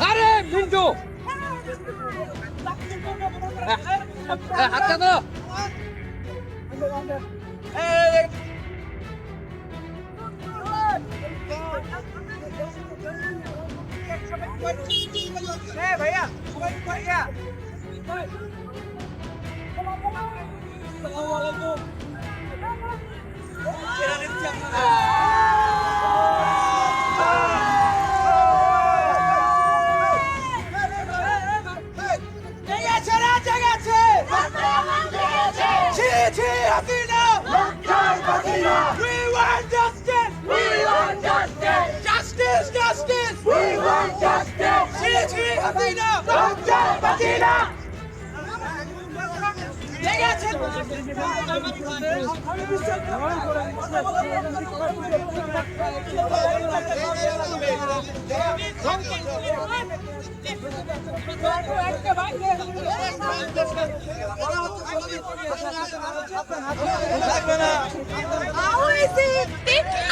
আরে মিন্টু হাতটা দাও। भैया We want justice! We want justice! Justice! Justice! We want justice! Shri Hasina! Dr. Hasina!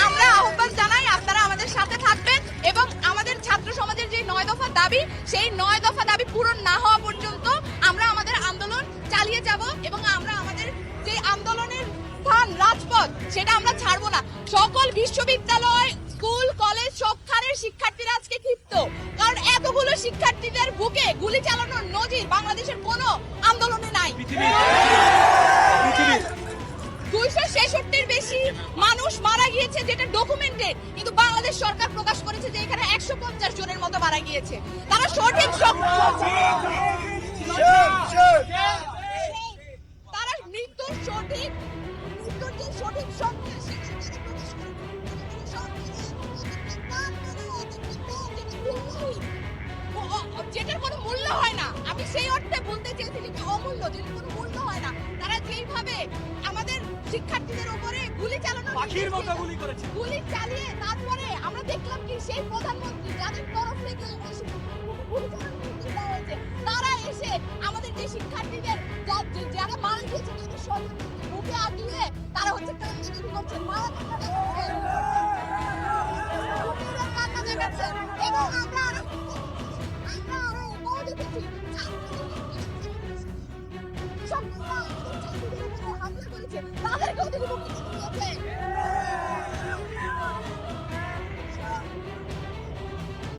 আমরা আহ্বান জানাই আপনারা আমাদের সাথে থাকবেন এবং আমাদের ছাত্র সমাজের যে 9 দফা দাবি সেই 9 দফা দাবি পূরণ না হওয়া পর্যন্ত আমরা আমাদের আন্দোলন চালিয়ে যাব এবং আমরা আমাদের যে আন্দোলনের স্থান রাজপথ সেটা আমরা ছাড়বো না। সকল বিশ্ববিদ্যালয় স্কুল কলেজ সবখানের শিক্ষার্থীরা আজকে ক্ষিপ্ত, কারণ এতগুলো শিক্ষার্থীদের বুকে গুলি চালানোর নজির বাংলাদেশের কোনো আন্দোলনে নাই। 266-র বেশি মানুষ মারা গিয়েছে যেটা ডকুমেন্টেড, কিন্তু বাংলাদেশ সরকার প্রকাশ করেছে যে এখানে 150 জনের মতো মারা গিয়েছে। তারা সঠিক তারা মৃত্যুর যে সঠিক সংখ্যা যেটার কোনো মূল্য হয় না, আমি সেই অর্থে বলতে চেয়েছি যে অমূল্য, যেটার কোনো মূল্য হয় না। তারা যেইভাবে আমাদের শিক্ষার্থীদের উপরে গুলি চালানোর গুলি চালিয়ে তারপরে আমরা দেখলাম কি সেই প্রধানমন্ত্রী যাদের তরফ থেকে গুলি চালানোর দেওয়া হয়েছে তারা এসে আমাদের যে শিক্ষার্থীদের যারা মারা গিয়েছে তাদের মুখে আগিয়ে তারা হচ্ছে কান্নাকাটি করছেন।